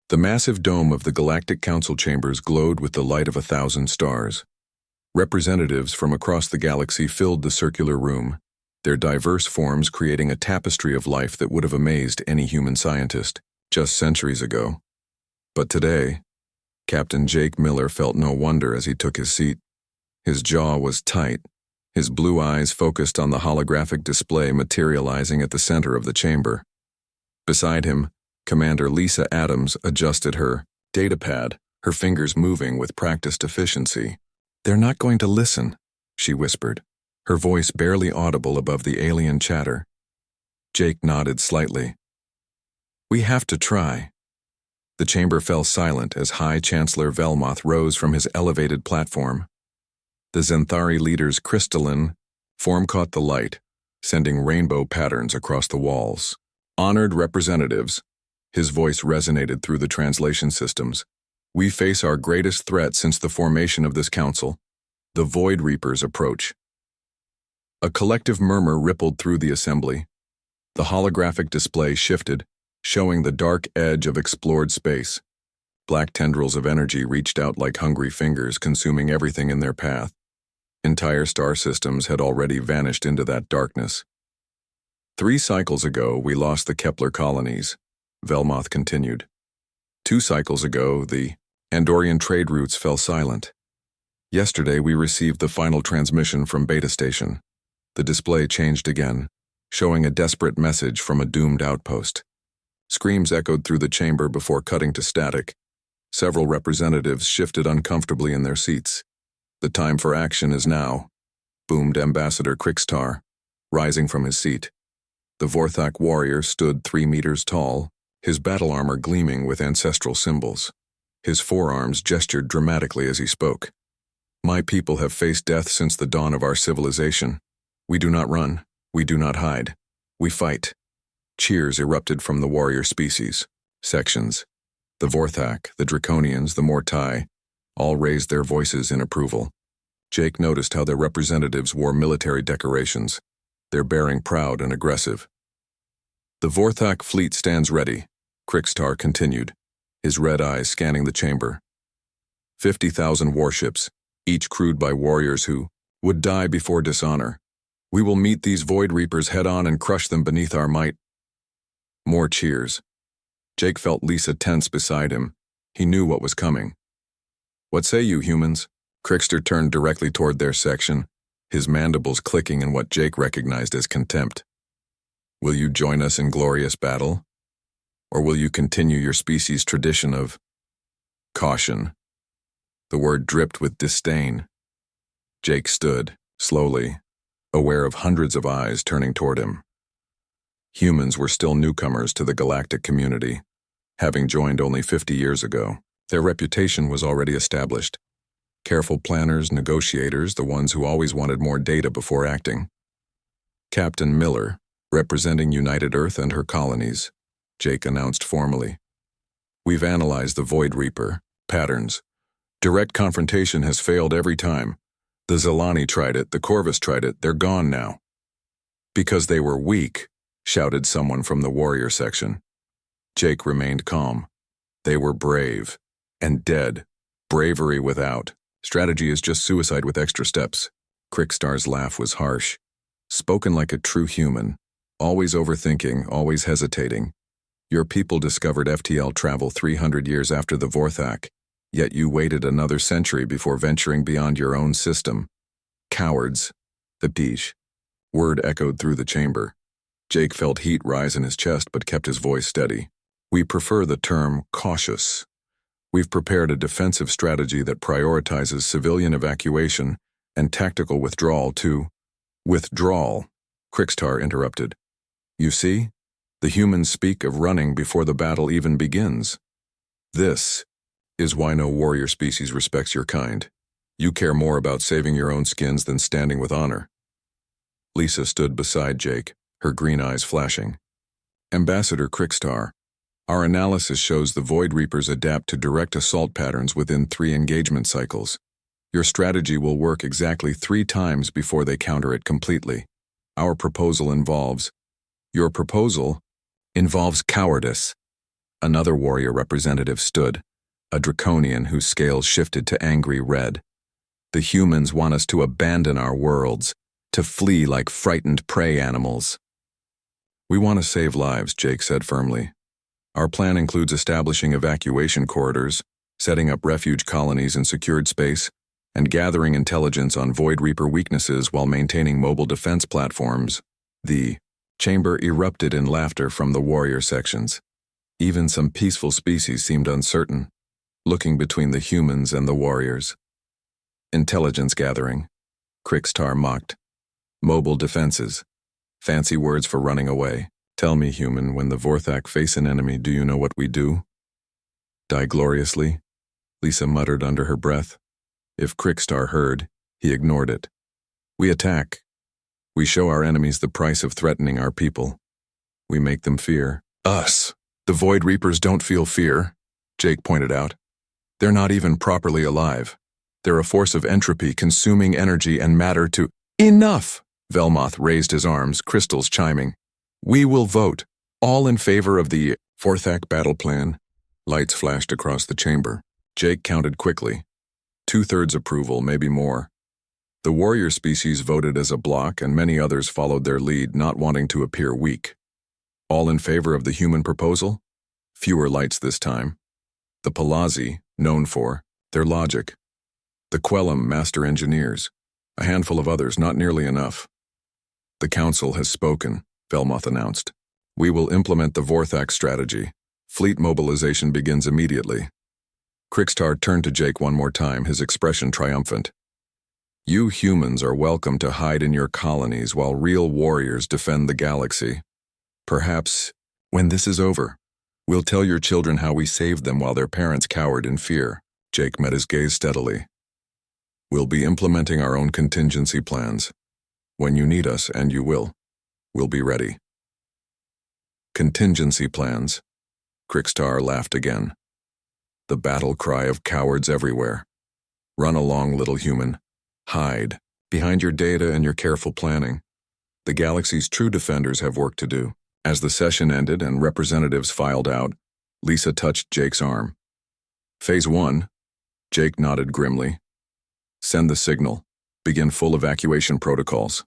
The massive dome of the Galactic Council chambers glowed with the light of 1,000 stars. Representatives from across the galaxy filled the circular room, their diverse forms creating a tapestry of life that would have amazed any human scientist just centuries ago. But today, Captain Jake Miller felt no wonder as he took his seat. His jaw was tight, his blue eyes focused on the holographic display materializing at the center of the chamber. Beside him, Commander Lisa Adams adjusted her datapad, her fingers moving with practiced efficiency. "They're not going to listen," she whispered, her voice barely audible above the alien chatter. Jake nodded slightly. "We have to try." The chamber fell silent as High Chancellor Velmoth rose from his elevated platform. The Zenthari leader's crystalline form caught the light, sending rainbow patterns across the walls. "Honored representatives," his voice resonated through the translation systems, "we face our greatest threat since the formation of this council. The Void Reapers approach." A collective murmur rippled through the assembly. The holographic display shifted, showing the dark edge of explored space. Black tendrils of energy reached out like hungry fingers, consuming everything in their path. Entire star systems had already vanished into that darkness. "3 cycles ago, we lost the Kepler colonies," Velmoth continued. 2 cycles ago, the Andorian trade routes fell silent. Yesterday, we received the final transmission from Beta Station. The display changed again, showing a desperate message from a doomed outpost. Screams echoed through the chamber before cutting to static. Several representatives shifted uncomfortably in their seats. "The time for action is now," boomed Ambassador Krixtar, rising from his seat. The Vorthak warrior stood 3 meters tall, his battle armor gleaming with ancestral symbols. His forearms gestured dramatically as he spoke. "My people have faced death since the dawn of our civilization. We do not run. We do not hide. We fight." Cheers erupted from the warrior species. Sections. The Vorthak, the Draconians, the Mortai, all raised their voices in approval. Jake noticed how their representatives wore military decorations, their bearing proud and aggressive. "The Vorthak fleet stands ready," Krixtar continued, his red eyes scanning the chamber. 50,000 warships, each crewed by warriors who would die before dishonor. We will meet these Void Reapers head-on and crush them beneath our might. More cheers. Jake felt Lisa tense beside him. He knew what was coming. "What say you, humans?" Krixtar turned directly toward their section, his mandibles clicking in what Jake recognized as contempt. "Will you join us in glorious battle? Or will you continue your species' tradition of caution?" The word dripped with disdain. Jake stood, slowly, aware of hundreds of eyes turning toward him. Humans were still newcomers to the galactic community. Having joined only 50 years ago, their reputation was already established. Careful planners, negotiators, the ones who always wanted more data before acting. "Captain Miller, representing United Earth and her colonies," Jake announced formally. "We've analyzed the Void Reaper patterns. Direct confrontation has failed every time. The Zelani tried it, the Corvus tried it, they're gone now." "Because they were weak," shouted someone from the warrior section. Jake remained calm. "They were brave. And dead. Bravery without. Strategy is just suicide with extra steps." Krixtar's laugh was harsh. Spoken like a true human. Always overthinking, always hesitating. "Your people discovered FTL travel 300 years after the Vorthak, yet you waited another century before venturing beyond your own system. Cowards." The Pish word echoed through the chamber. Jake felt heat rise in his chest but kept his voice steady. "We prefer the term cautious. We've prepared a defensive strategy that prioritizes civilian evacuation and tactical withdrawal to—" "Withdrawal," Krixtar interrupted. "You see, the humans speak of running before the battle even begins. This is why no warrior species respects your kind. You care more about saving your own skins than standing with honor." Lisa stood beside Jake, her green eyes flashing. "Ambassador Krixtar, our analysis shows the Void Reapers adapt to direct assault patterns within 3 engagement cycles. Your strategy will work exactly 3 times before they counter it completely. Your proposal involves cowardice." Another warrior representative stood, a draconian whose scales shifted to angry red. The humans want us to abandon our worlds, to flee like frightened prey animals. We want to save lives, Jake said firmly. Our plan includes establishing evacuation corridors, setting up refuge colonies in secured space, and gathering intelligence on Void Reaper weaknesses while maintaining mobile defense platforms. The chamber erupted in laughter from the warrior sections. Even some peaceful species seemed uncertain, looking between the humans and the warriors. Intelligence gathering, Krixtar mocked. Mobile defenses. Fancy words for running away. Tell me, human, when the Vorthak face an enemy, do you know what we do? Die gloriously, Lisa muttered under her breath. If Krixtar heard, he ignored it. We attack. We show our enemies the price of threatening our people. We make them fear us. The Void Reapers don't feel fear, Jake pointed out. They're not even properly alive. They're a force of entropy consuming energy and matter to— Enough! Velmoth raised his arms, crystals chiming. We will vote. All in favor of the Vorthak battle plan. Lights flashed across the chamber. Jake counted quickly. 2/3 approval, maybe more. The warrior species voted as a block, and many others followed their lead, not wanting to appear weak. All in favor of the human proposal? Fewer lights this time. The Palazzi, known for their logic. The Quellum master engineers. A handful of others, not nearly enough. The council has spoken, Velmoth announced. We will implement the Vorthak strategy. Fleet mobilization begins immediately. Krixtar turned to Jake one more time, his expression triumphant. You humans are welcome to hide in your colonies while real warriors defend the galaxy. Perhaps, when this is over, we'll tell your children how we saved them while their parents cowered in fear. Jake met his gaze steadily. We'll be implementing our own contingency plans. When you need us, and you will, we'll be ready. Contingency plans. Krixtar laughed again. The battle cry of cowards everywhere. Run along, little human. Hide, behind your data and your careful planning. The galaxy's true defenders have work to do. As the session ended and representatives filed out, Lisa touched Jake's arm. Phase 1. Jake nodded grimly. Send the signal. Begin full evacuation protocols.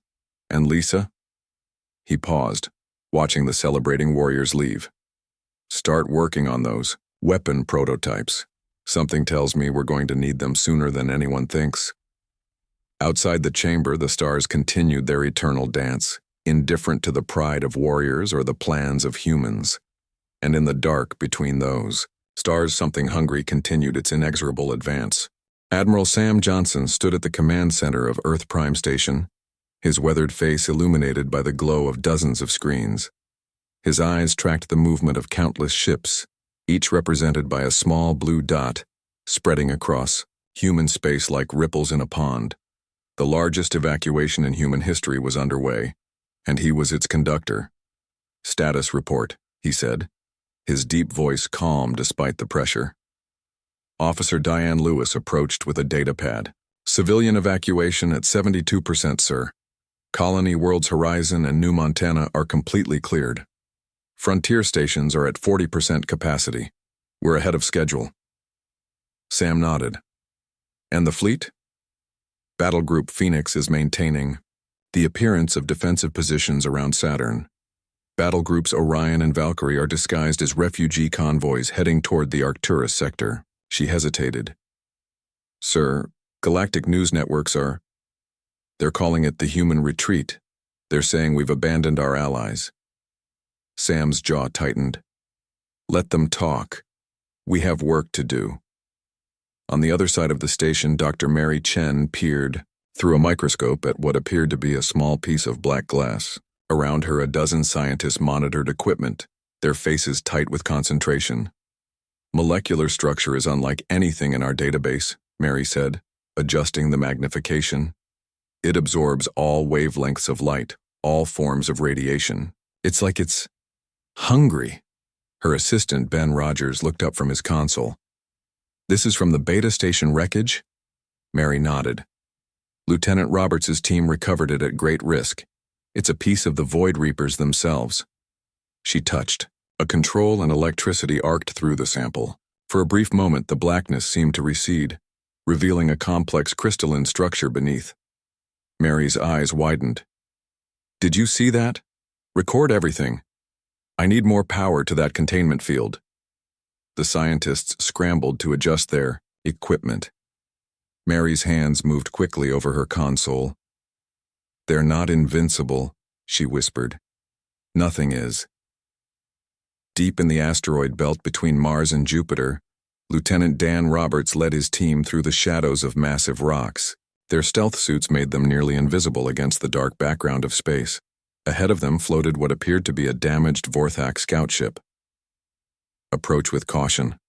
And Lisa? He paused, watching the celebrating warriors leave. Start working on those weapon prototypes. Something tells me we're going to need them sooner than anyone thinks. Outside the chamber, the stars continued their eternal dance, indifferent to the pride of warriors or the plans of humans. And in the dark between those stars, something hungry continued its inexorable advance. Admiral Sam Johnson stood at the command center of Earth Prime Station, his weathered face illuminated by the glow of dozens of screens. His eyes tracked the movement of countless ships, each represented by a small blue dot, spreading across human space like ripples in a pond. The largest evacuation in human history was underway, and he was its conductor. Status report, he said, his deep voice calm despite the pressure. Officer Diane Lewis approached with a data pad. Civilian evacuation at 72%, sir. Colony World's Horizon and New Montana are completely cleared. Frontier stations are at 40% capacity. We're ahead of schedule. Sam nodded. And the fleet? Battle Group Phoenix is maintaining the appearance of defensive positions around Saturn. Battle Groups Orion and Valkyrie are disguised as refugee convoys heading toward the Arcturus sector. She hesitated. Sir, galactic news networks are— They're calling it the human retreat. They're saying we've abandoned our allies. Sam's jaw tightened. Let them talk. We have work to do. On the other side of the station, Dr. Mary Chen peered through a microscope at what appeared to be a small piece of black glass. Around her, a dozen scientists monitored equipment, their faces tight with concentration. Molecular structure is unlike anything in our database, Mary said, adjusting the magnification. It absorbs all wavelengths of light, all forms of radiation. It's like it's hungry. Her assistant, Ben Rogers, looked up from his console. This is from the Beta Station wreckage? Mary nodded. Lieutenant Roberts' team recovered it at great risk. It's a piece of the Void Reapers themselves. She touched A control and electricity arced through the sample. For a brief moment, the blackness seemed to recede, revealing a complex crystalline structure beneath. Mary's eyes widened. "Did you see that? Record everything. I need more power to that containment field." The scientists scrambled to adjust their equipment. Mary's hands moved quickly over her console. "They're not invincible," she whispered. "Nothing is." Deep in the asteroid belt between Mars and Jupiter, Lieutenant Dan Roberts led his team through the shadows of massive rocks. Their stealth suits made them nearly invisible against the dark background of space. Ahead of them floated what appeared to be a damaged Vorthak scout ship. "Approach with caution,"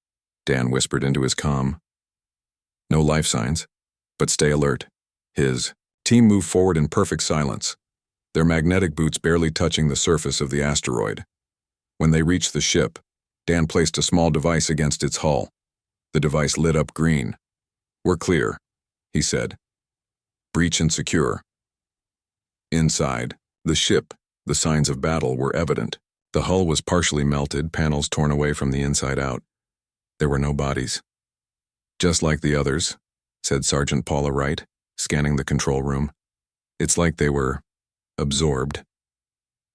Dan whispered into his comm. "No life signs, but stay alert." His team moved forward in perfect silence, their magnetic boots barely touching the surface of the asteroid. When they reached the ship, Dan placed a small device against its hull. The device lit up green. "We're clear," he said. "Breach and secure." Inside the ship, the signs of battle were evident. The hull was partially melted, panels torn away from the inside out. There were no bodies. "Just like the others," said Sergeant Paula Wright, scanning the control room. "It's like they were absorbed."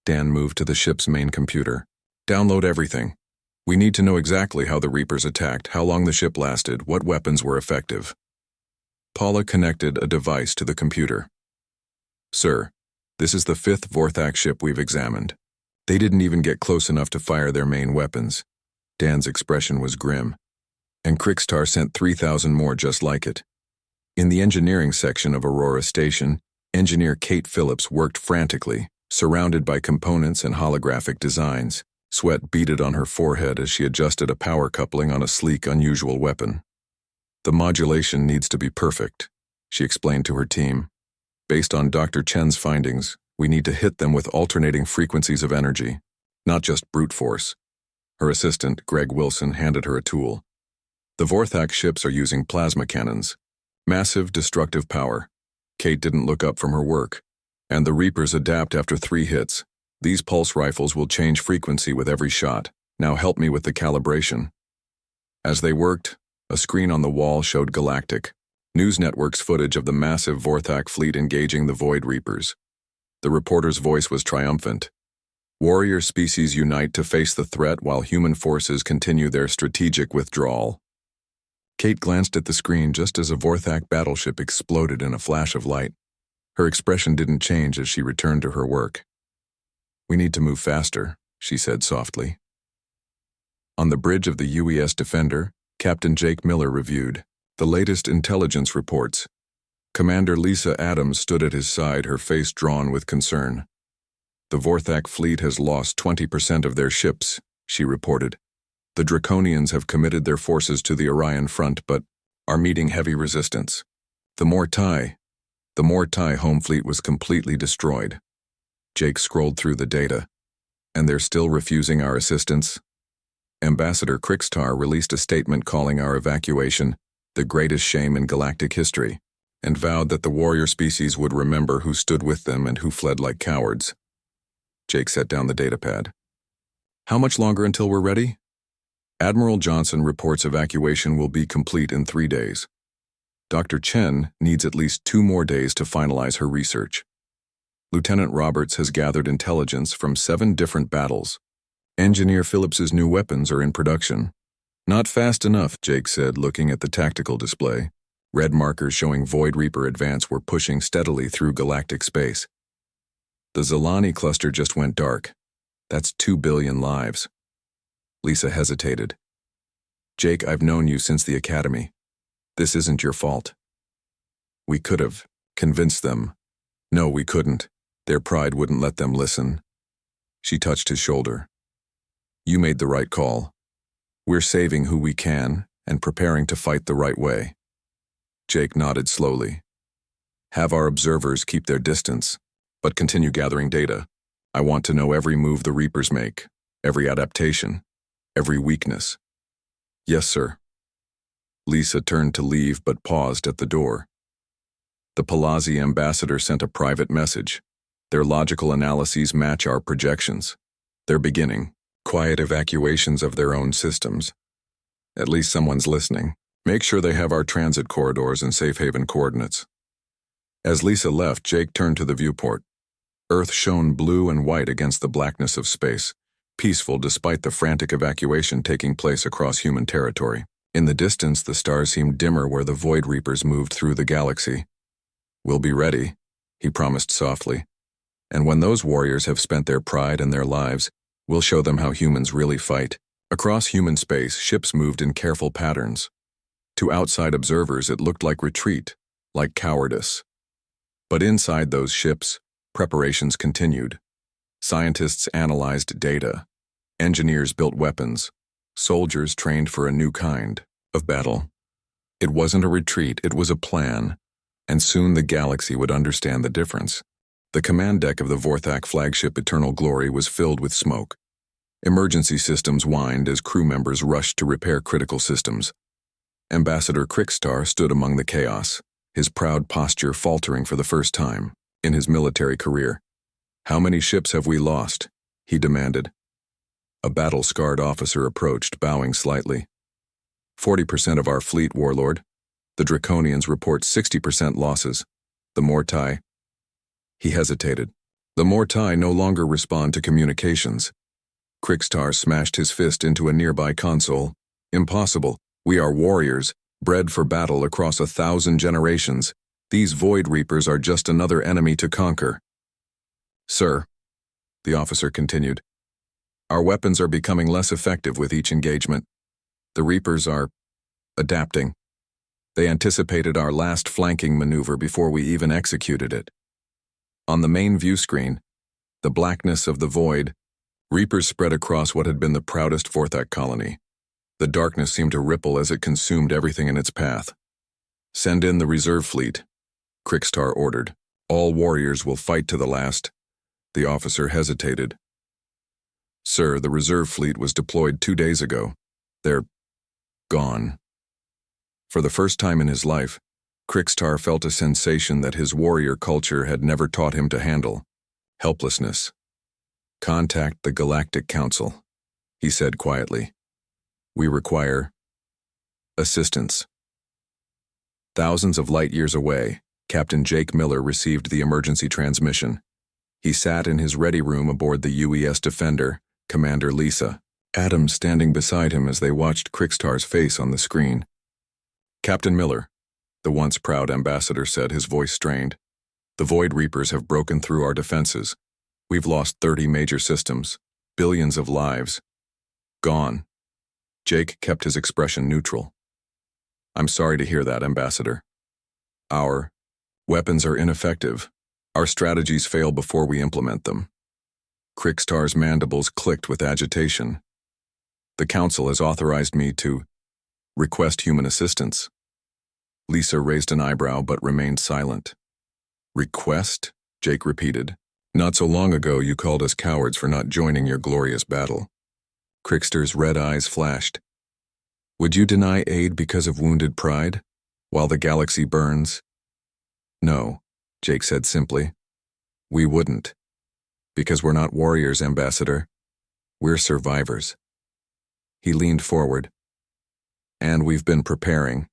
Dan moved to the ship's main computer. "Download everything. We need to know exactly how the Reapers attacked, how long the ship lasted, what weapons were effective." Paula connected a device to the computer. "Sir, this is the 5th Vorthak ship we've examined. They didn't even get close enough to fire their main weapons." Dan's expression was grim. "And Krikstar sent 3,000 more just like it." In the engineering section of Aurora Station, engineer Kate Phillips worked frantically, surrounded by components and holographic designs. Sweat beaded on her forehead as she adjusted a power coupling on a sleek, unusual weapon. "The modulation needs to be perfect," she explained to her team. "Based on Dr. Chen's findings, we need to hit them with alternating frequencies of energy, not just brute force." Her assistant, Greg Wilson, handed her a tool. "The Vorthak ships are using plasma cannons. Massive destructive power." Kate didn't look up from her work. "And the Reapers adapt after 3 hits. These pulse rifles will change frequency with every shot. Now help me with the calibration." As they worked, a screen on the wall showed Galactic News Network's footage of the massive Vorthak fleet engaging the Void Reapers. The reporter's voice was triumphant. "Warrior species unite to face the threat while human forces continue their strategic withdrawal." Kate glanced at the screen just as a Vorthak battleship exploded in a flash of light. Her expression didn't change as she returned to her work. "We need to move faster," she said softly. On the bridge of the UES Defender, Captain Jake Miller reviewed the latest intelligence reports. Commander Lisa Adams stood at his side, her face drawn with concern. "The Vorthak fleet has lost 20% of their ships," she reported. "The Draconians have committed their forces to the Orion front, but are meeting heavy resistance. The Mortai home fleet was completely destroyed." Jake scrolled through the data. "And they're still refusing our assistance?" Ambassador Krikstar released a statement calling our evacuation the greatest shame in galactic history, and vowed that the warrior species would remember who stood with them and who fled like cowards. Jake set down the datapad. "How much longer until we're ready?" "Admiral Johnson reports evacuation will be complete in 3 days. Dr. Chen needs at least 2 more days to finalize her research. Lieutenant Roberts has gathered intelligence from 7 different battles. Engineer Phillips's new weapons are in production." "Not fast enough," Jake said, looking at the tactical display. Red markers showing Void Reaper advance were pushing steadily through galactic space. "The Zalani cluster just went dark. That's 2 billion lives." Lisa hesitated. "Jake, I've known you since the academy. This isn't your fault." "We could have convinced them." "No, we couldn't. Their pride wouldn't let them listen." She touched his shoulder. "You made the right call. We're saving who we can and preparing to fight the right way." Jake nodded slowly. "Have our observers keep their distance, but continue gathering data. I want to know every move the Reapers make, every adaptation, every weakness." "Yes, sir." Lisa turned to leave but paused at the door. "The Palazzi ambassador sent a private message. Their logical analyses match our projections. They're beginning, quiet evacuations of their own systems. At least someone's listening. Make sure they have our transit corridors and safe haven coordinates. As Lisa left, Jake turned to the viewport. Earth shone blue and white against the blackness of space, peaceful despite the frantic evacuation taking place across human territory. In the distance, the stars seemed dimmer where the Void Reapers moved through the galaxy. "We'll be ready," he promised softly. "And when those warriors have spent their pride and their lives, we'll show them how humans really fight." Across human space, ships moved in careful patterns. To outside observers, it looked like retreat, like cowardice. But inside those ships, preparations continued. Scientists analyzed data. Engineers built weapons. Soldiers trained for a new kind of battle. It wasn't a retreat, it was a plan, and soon the galaxy would understand the difference. The command deck of the Vorthak flagship Eternal Glory was filled with smoke. Emergency systems whined as crew members rushed to repair critical systems. Ambassador Krickstar stood among the chaos, his proud posture faltering for the first time in his military career. "How many ships have we lost?" he demanded. A battle-scarred officer approached, bowing slightly. 40% of our fleet, Warlord. The Draconians report 60% losses. The Mortai..." He hesitated. "The Mortai no longer respond to communications." Krickstar smashed his fist into a nearby console. "Impossible. We are warriors, bred for battle across 1,000 generations. These Void Reapers are just another enemy to conquer." "Sir," the officer continued, "our weapons are becoming less effective with each engagement. The Reapers are adapting. They anticipated our last flanking maneuver before we even executed it." On the main view screen, the blackness of the void, Reapers spread across what had been the proudest Vorthak colony. The darkness seemed to ripple as it consumed everything in its path. "Send in the reserve fleet," Krickstar ordered. "All warriors will fight to the last." The officer hesitated. "Sir, the reserve fleet was deployed 2 days ago. They're gone." For the first time in his life, Krickstar felt a sensation that his warrior culture had never taught him to handle: helplessness. "Contact the Galactic Council," he said quietly. "We require assistance." Thousands of light years away, Captain Jake Miller received the emergency transmission. He sat in his ready room aboard the UES Defender, Commander Lisa, Adam standing beside him as they watched Krickstar's face on the screen. "Captain Miller," the once proud ambassador said, his voice strained, "the Void Reapers have broken through our defenses. We've lost 30 major systems, billions of lives. Gone." Jake kept his expression neutral. "I'm sorry to hear that, Ambassador. Our weapons are ineffective. Our strategies fail before we implement them." Krickstar's mandibles clicked with agitation. "The Council has authorized me to request human assistance." Lisa raised an eyebrow but remained silent. "Request?" Jake repeated. "Not so long ago you called us cowards for not joining your glorious battle." Krickstar's red eyes flashed. "Would you deny aid because of wounded pride, while the galaxy burns?" "No," Jake said simply. "We wouldn't. Because we're not warriors, Ambassador. We're survivors." He leaned forward. "And we've been preparing."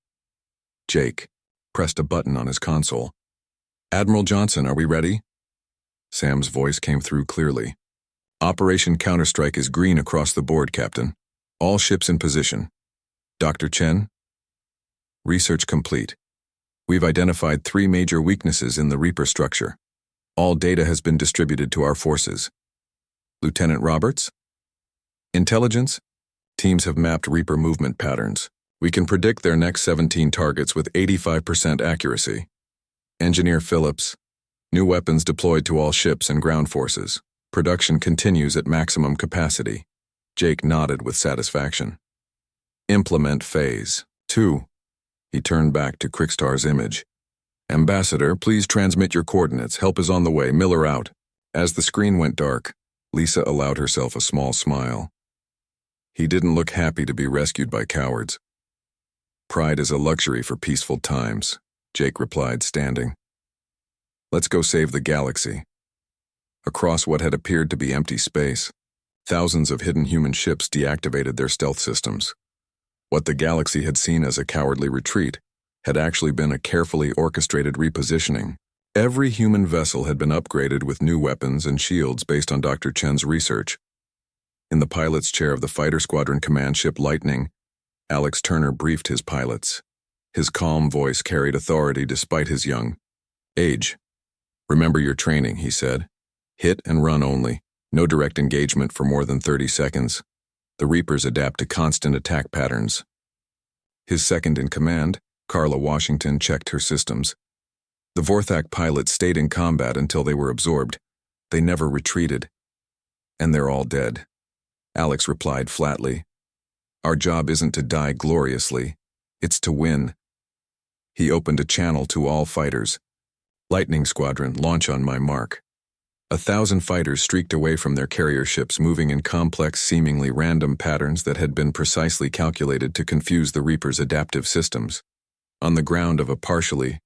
Jake pressed a button on his console. "Admiral Johnson, are we ready?" Sam's voice came through clearly. "Operation Counterstrike is green across the board, Captain. All ships in position. Dr. Chen?" "Research complete. We've identified 3 major weaknesses in the Reaper structure. All data has been distributed to our forces." "Lieutenant Roberts?" "Intelligence? Teams have mapped Reaper movement patterns. We can predict their next 17 targets with 85% accuracy." "Engineer Phillips? New weapons deployed to all ships and ground forces. Production continues at maximum capacity." Jake nodded with satisfaction. "Implement phase 2. He turned back to Krickstar's image. "Ambassador, please transmit your coordinates. Help is on the way. Miller out." As the screen went dark, Lisa allowed herself a small smile. He didn't look happy to be rescued by cowards. "Pride is a luxury for peaceful times," Jake replied, standing. "Let's go save the galaxy." Across what had appeared to be empty space, Thousands of hidden human ships deactivated their stealth systems. What the galaxy had seen as a cowardly retreat had actually been a carefully orchestrated repositioning. Every human vessel had been upgraded with new weapons and shields based on Dr. Chen's research. In the pilot's chair of the Fighter Squadron command ship Lightning, Alex Turner briefed his pilots. His calm voice carried authority despite his young age. "Remember your training," he said. "Hit and run only. No direct engagement for more than 30 seconds. The Reapers adapt to constant attack patterns." His second-in-command, Carla Washington, checked her systems. The Vorthak pilots stayed in combat until they were absorbed. They never retreated. "And they're all dead," Alex replied flatly. "Our job isn't to die gloriously. It's to win." He opened a channel to all fighters. "Lightning Squadron, launch on my mark." 1,000 fighters streaked away from their carrier ships, moving in complex, seemingly random patterns that had been precisely calculated to confuse the Reapers' adaptive systems. On the ground of a partially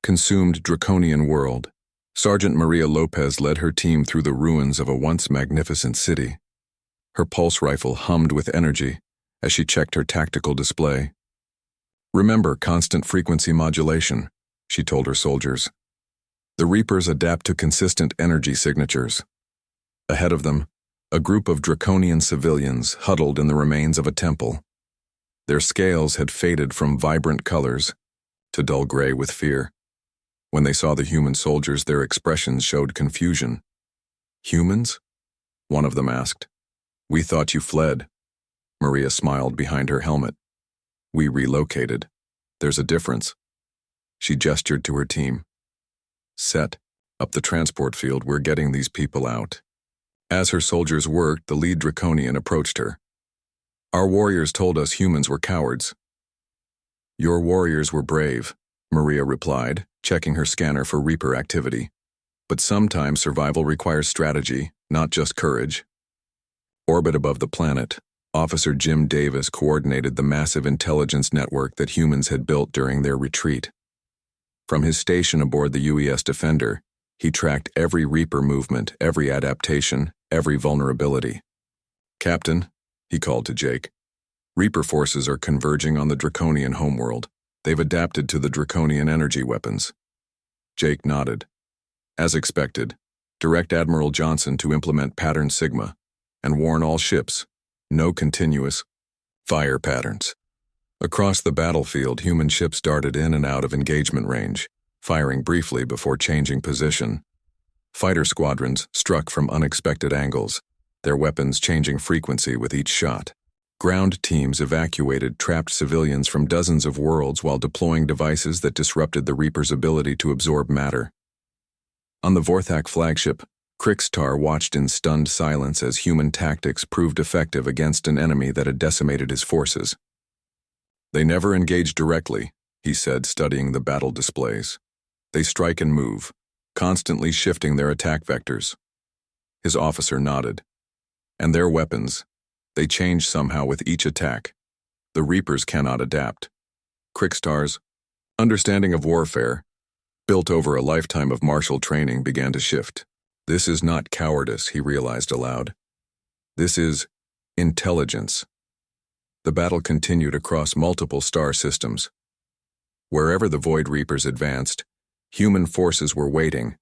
consumed draconian world, Sergeant Maria Lopez led her team through the ruins of a once magnificent city. Her pulse rifle hummed with energy as she checked her tactical display. "Remember constant frequency modulation," she told her soldiers. "The Reapers adapt to consistent energy signatures." Ahead of them, a group of draconian civilians huddled in the remains of a temple. Their scales had faded from vibrant colors to dull gray with fear. When they saw the human soldiers, their expressions showed confusion. "Humans?" one of them asked. "We thought you fled." Maria smiled behind her helmet. "We relocated. There's a difference." She gestured to her team. "Set up the transport field. We're getting these people out." As her soldiers worked, the lead Draconian approached her. "Our warriors told us humans were cowards." "Your warriors were brave," Maria replied, checking her scanner for Reaper activity. "But sometimes survival requires strategy, not just courage." Orbit above the planet, Officer Jim Davis coordinated the massive intelligence network that humans had built during their retreat. From his station aboard the UES Defender, he tracked every Reaper movement, every adaptation, every vulnerability. "Captain," he called to Jake, "Reaper forces are converging on the Draconian homeworld. They've adapted to the Draconian energy weapons." Jake nodded. "As expected, direct Admiral Johnson to implement Pattern Sigma and warn all ships, no continuous fire patterns." Across the battlefield, human ships darted in and out of engagement range, firing briefly before changing position. Fighter squadrons struck from unexpected angles, their weapons changing frequency with each shot. Ground teams evacuated trapped civilians from dozens of worlds while deploying devices that disrupted the Reaper's ability to absorb matter. On the Vorthak flagship, Krikstar watched in stunned silence as human tactics proved effective against an enemy that had decimated his forces. "They never engage directly," he said, studying the battle displays. "They strike and move, constantly shifting their attack vectors." His officer nodded. "And their weapons, they change somehow with each attack. The Reapers cannot adapt." Krikstar's understanding of warfare, built over a lifetime of martial training, began to shift. This is not cowardice, he realized aloud. This is intelligence. The battle continued across multiple star systems. Wherever the Void Reapers advanced, human forces were waiting,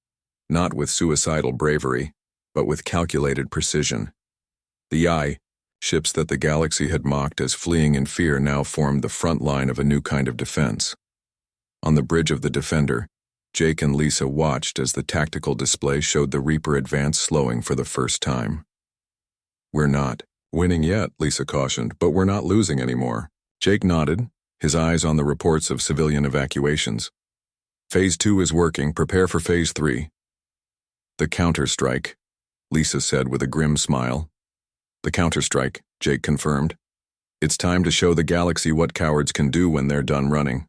not with suicidal bravery, but with calculated precision. The ships that the galaxy had mocked as fleeing in fear now formed the front line of a new kind of defense. On the bridge of the Defender, Jake and Lisa watched as the tactical display showed the Reaper advance slowing for the first time. "We're not winning yet," Lisa cautioned, "but we're not losing anymore." Jake nodded, his eyes on the reports of civilian evacuations. "Phase 2 is working. Prepare for Phase 3. "The counterstrike," Lisa said with a grim smile. "The counterstrike," Jake confirmed. "It's time to show the galaxy what cowards can do when they're done running."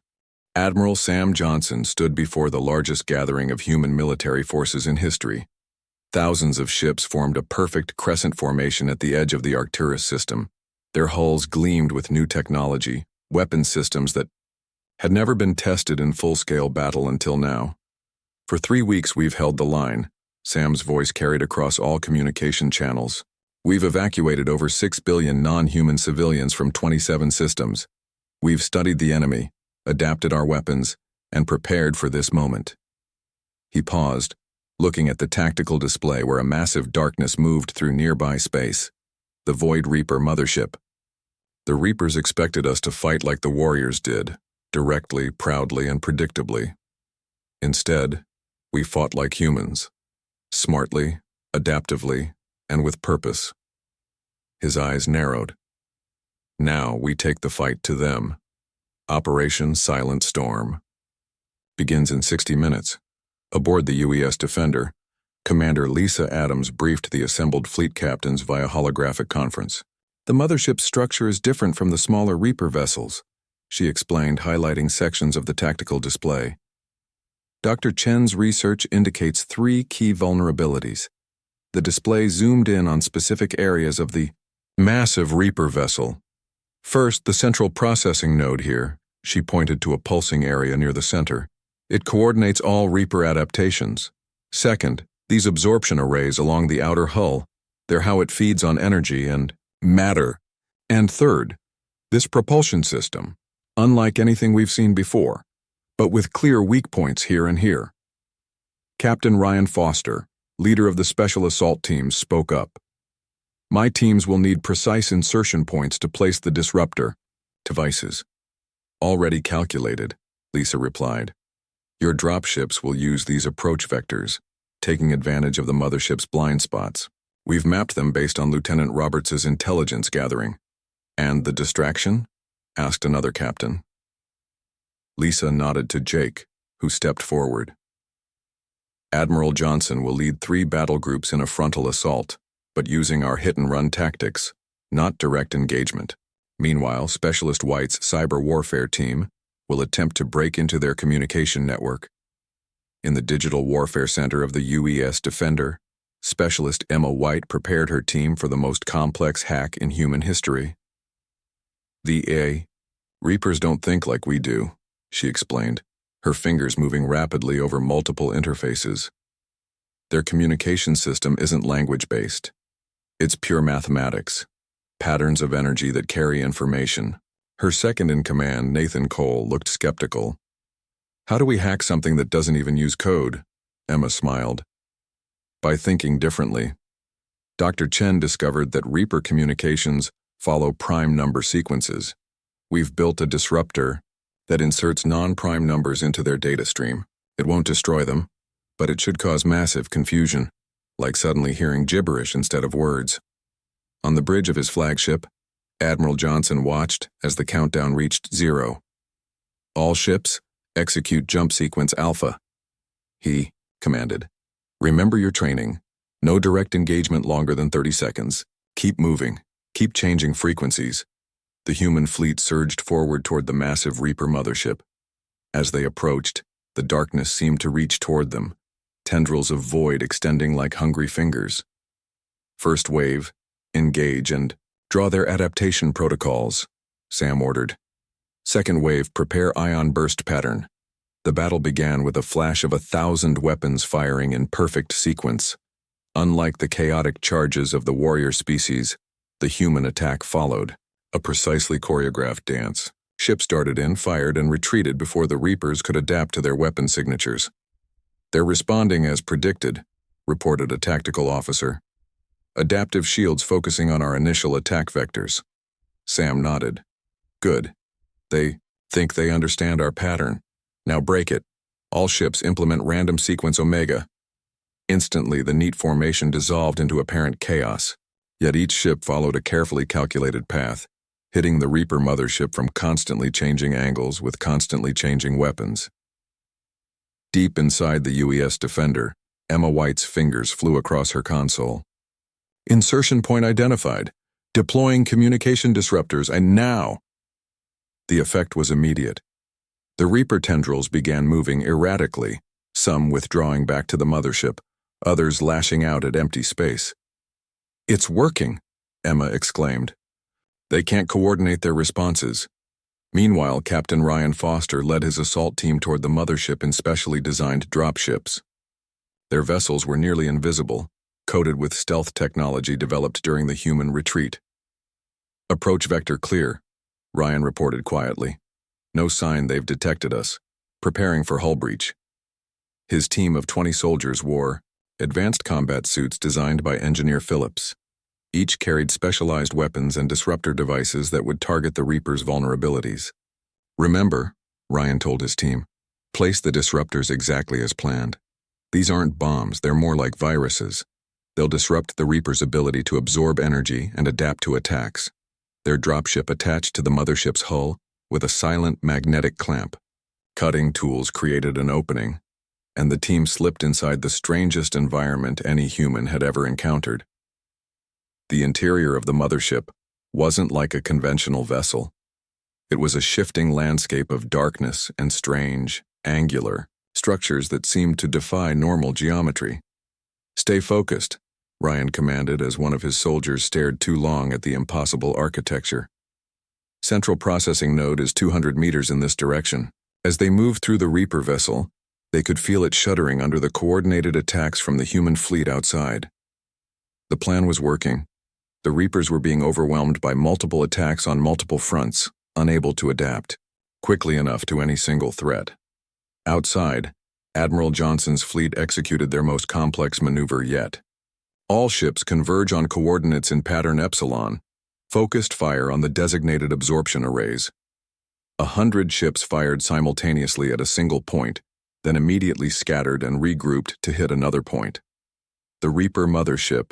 Admiral Sam Johnson stood before the largest gathering of human military forces in history. Thousands of ships formed a perfect crescent formation at the edge of the Arcturus system. Their hulls gleamed with new technology, weapon systems that had never been tested in full-scale battle until now. "For 3 weeks we've held the line," Sam's voice carried across all communication channels. We've evacuated over 6 billion non-human civilians from 27 systems. We've studied the enemy, adapted our weapons, and prepared for this moment." He paused, looking at the tactical display where a massive darkness moved through nearby space. The Void Reaper mothership. The Reapers expected us to fight like the warriors did, directly, proudly, and predictably. Instead, we fought like humans, smartly, adaptively, and with purpose. His eyes narrowed. Now we take the fight to them. Operation Silent Storm begins in 60 minutes. Aboard the UES Defender, Commander Lisa Adams briefed the assembled fleet captains via holographic conference. "The mothership's structure is different from the smaller Reaper vessels," she explained, highlighting sections of the tactical display. Dr. Chen's research indicates 3 key vulnerabilities. The display zoomed in on specific areas of the massive Reaper vessel. First, the central processing node here. She pointed to a pulsing area near the center. It coordinates all Reaper adaptations. Second, these absorption arrays along the outer hull. They're how it feeds on energy and matter. And third, this propulsion system, unlike anything we've seen before, but with clear weak points here and here. Captain Ryan Foster, leader of the Special Assault Teams, spoke up. "My teams will need precise insertion points to place the disruptor devices." "Already calculated," Lisa replied. "Your dropships will use these approach vectors, taking advantage of the mothership's blind spots. We've mapped them based on Lieutenant Roberts' intelligence gathering." "And the distraction?" asked another captain. Lisa nodded to Jake, who stepped forward. "Admiral Johnson will lead 3 battle groups in a frontal assault, but using our hit-and-run tactics, not direct engagement. Meanwhile, Specialist White's cyber warfare team will attempt to break into their communication network. In the Digital Warfare Center of the UES Defender, Specialist Emma White prepared her team for the most complex hack in human history. "The Reapers don't think like we do," she explained, her fingers moving rapidly over multiple interfaces. "Their communication system isn't language-based. It's pure mathematics, patterns of energy that carry information." Her second-in-command, Nathan Cole, looked skeptical. "How do we hack something that doesn't even use code?" Emma smiled. "By thinking differently. Dr. Chen discovered that Reaper communications follow prime number sequences. We've built a disruptor that inserts non-prime numbers into their data stream. It won't destroy them, but it should cause massive confusion, like suddenly hearing gibberish instead of words." On the bridge of his flagship, Admiral Johnson watched as the countdown reached 0. "All ships, execute jump sequence Alpha," he commanded. "Remember your training. No direct engagement longer than 30 seconds. Keep moving. Keep changing frequencies." The human fleet surged forward toward the massive Reaper mothership. As they approached, the darkness seemed to reach toward them, tendrils of void extending like hungry fingers. "First wave, engage and draw their adaptation protocols," Sam ordered. "Second wave, prepare ion burst pattern." The battle began with a flash of 1,000 weapons firing in perfect sequence. Unlike the chaotic charges of the warrior species, the human attack followed, a precisely choreographed dance. Ships darted in, fired, and retreated before the Reapers could adapt to their weapon signatures. "They're responding as predicted," reported a tactical officer. "Adaptive shields focusing on our initial attack vectors." Sam nodded. "Good. They think they understand our pattern. Now break it. All ships implement random sequence Omega." Instantly, the neat formation dissolved into apparent chaos. Yet each ship followed a carefully calculated path, hitting the Reaper mothership from constantly changing angles with constantly changing weapons. Deep inside the UES Defender, Emma White's fingers flew across her console. "Insertion point identified. Deploying communication disruptors, and now!" The effect was immediate. The Reaper tendrils began moving erratically, some withdrawing back to the mothership, others lashing out at empty space. "It's working," Emma exclaimed. "They can't coordinate their responses." Meanwhile, Captain Ryan Foster led his assault team toward the mothership in specially designed dropships. Their vessels were nearly invisible, coated with stealth technology developed during the human retreat. "Approach vector clear," Ryan reported quietly. "No sign they've detected us. Preparing for hull breach." His team of 20 soldiers wore advanced combat suits designed by Engineer Phillips. Each carried specialized weapons and disruptor devices that would target the Reaper's vulnerabilities. "Remember," Ryan told his team, "place the disruptors exactly as planned. These aren't bombs, they're more like viruses. They'll disrupt the Reaper's ability to absorb energy and adapt to attacks. Their dropship attached to the mothership's hull with a silent magnetic clamp. Cutting tools created an opening, and the team slipped inside the strangest environment any human had ever encountered. The interior of the mothership wasn't like a conventional vessel. It was a shifting landscape of darkness and strange, angular structures that seemed to defy normal geometry. "Stay focused," Ryan commanded as one of his soldiers stared too long at the impossible architecture. "Central processing node is 200 meters in this direction." As they moved through the Reaper vessel, they could feel it shuddering under the coordinated attacks from the human fleet outside. The plan was working. The Reapers were being overwhelmed by multiple attacks on multiple fronts, unable to adapt quickly enough to any single threat. Outside, Admiral Johnson's fleet executed their most complex maneuver yet. All ships converge on coordinates in pattern epsilon, focused fire on the designated absorption arrays. 100 ships fired simultaneously at a single point, then immediately scattered and regrouped to hit another point. The Reaper mothership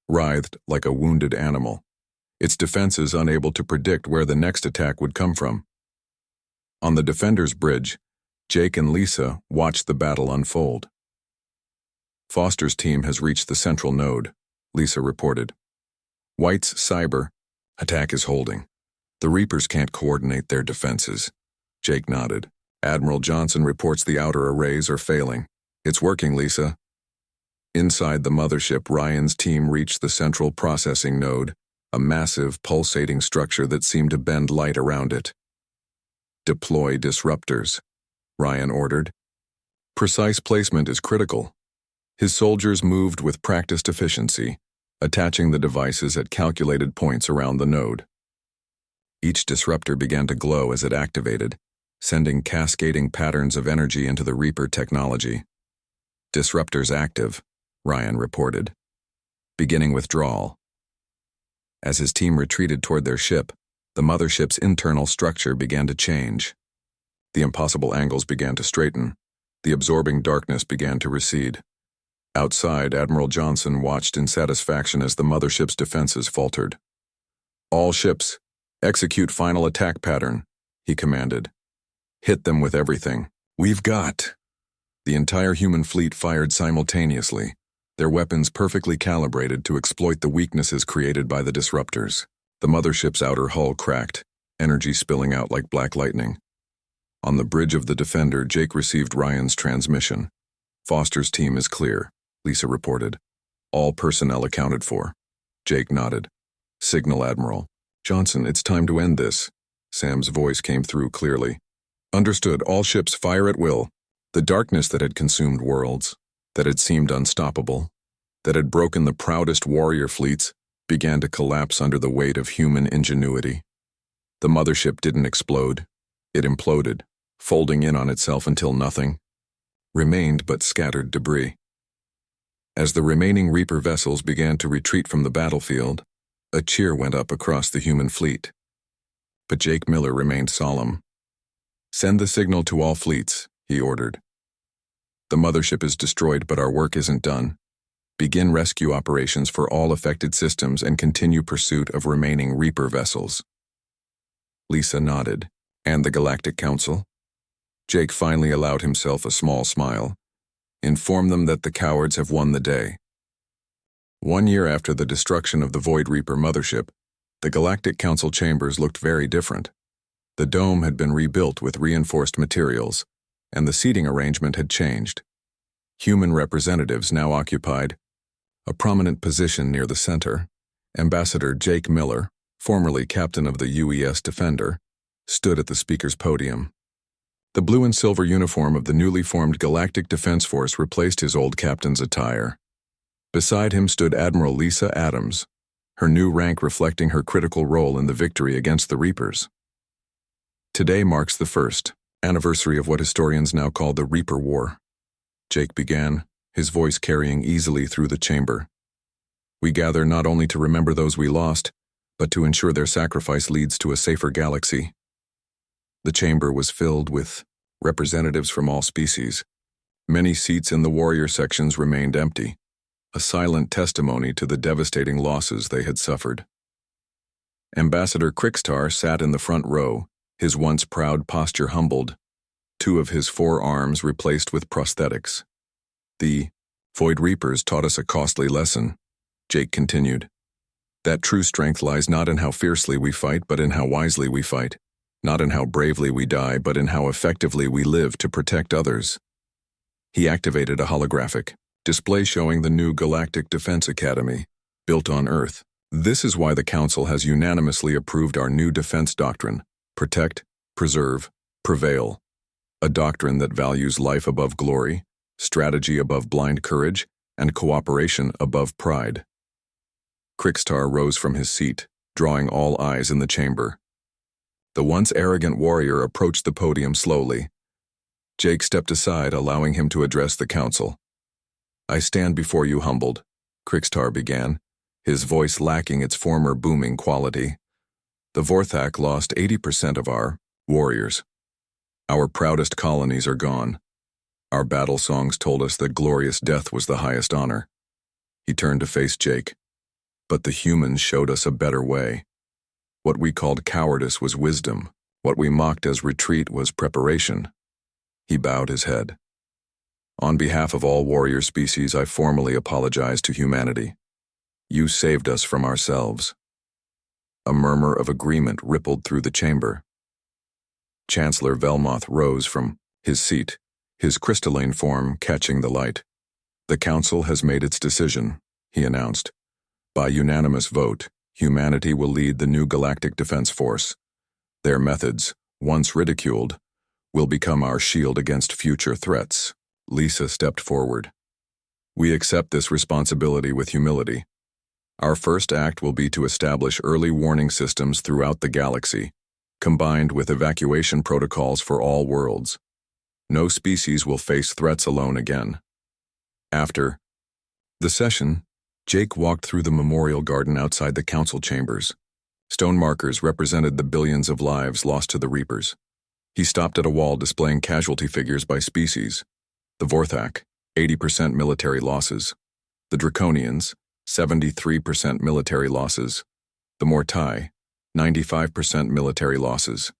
writhed like a wounded animal, its defenses unable to predict where the next attack would come from. On the Defender's bridge, Jake and Lisa watched the battle unfold. "Foster's team has reached the central node," Lisa reported. "White's cyber attack is holding. The Reapers can't coordinate their defenses." Jake nodded. "Admiral Johnson reports the outer arrays are failing. It's working, Lisa." Inside the mothership, Ryan's team reached the central processing node, a massive, pulsating structure that seemed to bend light around it. "Deploy disruptors," Ryan ordered. "Precise placement is critical." His soldiers moved with practiced efficiency, attaching the devices at calculated points around the node. Each disruptor began to glow as it activated, sending cascading patterns of energy into the Reaper technology. "Disruptors active," Ryan reported. "Beginning withdrawal." As his team retreated toward their ship, the mothership's internal structure began to change. The impossible angles began to straighten. The absorbing darkness began to recede. Outside, Admiral Johnson watched in satisfaction as the mothership's defenses faltered. "All ships, execute final attack pattern," he commanded. "Hit them with everything we've got." The entire human fleet fired simultaneously, their weapons perfectly calibrated to exploit the weaknesses created by the disruptors. The mothership's outer hull cracked, energy spilling out like black lightning. On the bridge of the Defender, Jake received Ryan's transmission. "Foster's team is clear," Lisa reported. "All personnel accounted for." Jake nodded. "Signal, Admiral." "Johnson, it's time to end this." Sam's voice came through clearly. "Understood. All ships fire at will." The darkness that had consumed worlds, that had seemed unstoppable, that had broken the proudest warrior fleets, began to collapse under the weight of human ingenuity. The mothership didn't explode. It imploded, folding in on itself until nothing remained but scattered debris. As the remaining Reaper vessels began to retreat from the battlefield, a cheer went up across the human fleet. But Jake Miller remained solemn. "Send the signal to all fleets," he ordered. "The mothership is destroyed, but our work isn't done. Begin rescue operations for all affected systems and continue pursuit of remaining Reaper vessels." Lisa nodded. "And the Galactic Council?" Jake finally allowed himself a small smile. "Inform them that the cowards have won the day." 1 year after the destruction of the Void Reaper mothership, the Galactic Council chambers looked very different. The dome had been rebuilt with reinforced materials, and the seating arrangement had changed. Human representatives now occupied a prominent position near the center. Ambassador Jake Miller, formerly captain of the UES Defender, stood at the speaker's podium. The blue and silver uniform of the newly formed Galactic Defense Force replaced his old captain's attire. Beside him stood Admiral Lisa Adams, her new rank reflecting her critical role in the victory against the Reapers. Today marks the first anniversary of what historians now call the Reaper War. Jake began, his voice carrying easily through the chamber. We gather not only to remember those we lost, but to ensure their sacrifice leads to a safer galaxy. The chamber was filled with representatives from all species. Many seats in the warrior sections remained empty, a silent testimony to the devastating losses they had suffered. Ambassador Krikstar sat in the front row, his once proud posture humbled, 2 of his 4 arms replaced with prosthetics. The Void Reapers taught us a costly lesson, Jake continued. That true strength lies not in how fiercely we fight, but in how wisely we fight. Not in how bravely we die, but in how effectively we live to protect others. He activated a holographic display showing the new Galactic Defense Academy, built on Earth. This is why the Council has unanimously approved our new defense doctrine: protect, preserve, prevail. A doctrine that values life above glory, strategy above blind courage, and cooperation above pride. Krikstar rose from his seat, drawing all eyes in the chamber. The once arrogant warrior approached the podium slowly. Jake stepped aside, allowing him to address the council. I stand before you humbled, Krikstar began, his voice lacking its former booming quality. The Vorthak lost 80% of our warriors. Our proudest colonies are gone. Our battle songs told us that glorious death was the highest honor. He turned to face Jake. But the humans showed us a better way. What we called cowardice was wisdom. What we mocked as retreat was preparation. He bowed his head. On behalf of all warrior species, I formally apologize to humanity. You saved us from ourselves. A murmur of agreement rippled through the chamber. Chancellor Velmoth rose from his seat, his crystalline form catching the light. The Council has made its decision, he announced. By unanimous vote, humanity will lead the new Galactic Defense Force. Their methods, once ridiculed, will become our shield against future threats. Lisa stepped forward. We accept this responsibility with humility. Our first act will be to establish early warning systems throughout the galaxy, combined with evacuation protocols for all worlds. No species will face threats alone again. After the session, Jake walked through the memorial garden outside the council chambers. Stone markers represented the billions of lives lost to the Reapers. He stopped at a wall displaying casualty figures by species. The Vorthak, 80% military losses. The Draconians, 73% military losses. The Mortai, 95% military losses.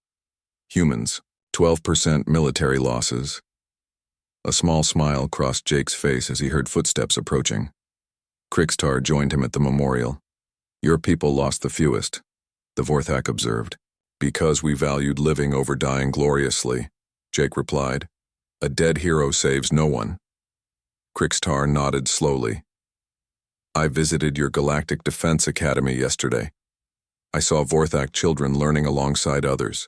Humans, 12% military losses. A small smile crossed Jake's face as he heard footsteps approaching. Krikstar joined him at the memorial. Your people lost the fewest, the Vorthak observed. Because we valued living over dying gloriously, Jake replied. A dead hero saves no one. Krikstar nodded slowly. I visited your Galactic Defense Academy yesterday. I saw Vorthak children learning alongside others.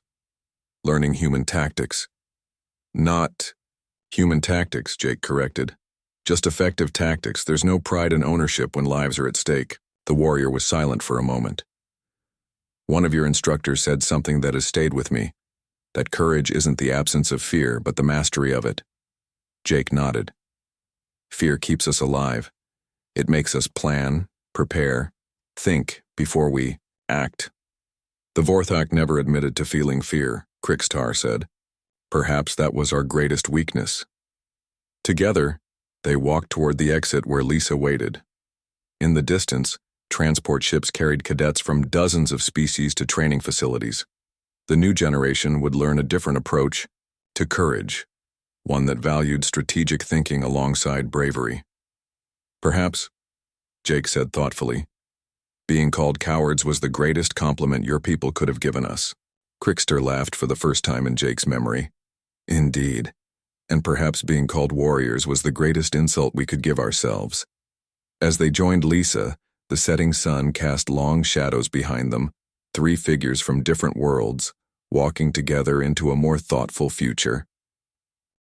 Learning human tactics. Not human tactics, Jake corrected. Just effective tactics. There's no pride and ownership when lives are at stake. The warrior was silent for a moment. One of your instructors said something that has stayed with me. That courage isn't the absence of fear, but the mastery of it. Jake nodded. Fear keeps us alive. It makes us plan, prepare, think before we act. The Vorthak never admitted to feeling fear, Krikstar said. Perhaps that was our greatest weakness. Together, they walked toward the exit where Lisa waited. In the distance, transport ships carried cadets from dozens of species to training facilities. The new generation would learn a different approach to courage, one that valued strategic thinking alongside bravery. Perhaps, Jake said thoughtfully, being called cowards was the greatest compliment your people could have given us. Krikstar laughed for the first time in Jake's memory. Indeed, and perhaps being called warriors was the greatest insult we could give ourselves. As they joined Lisa, the setting sun cast long shadows behind them, 3 figures from different worlds, walking together into a more thoughtful future.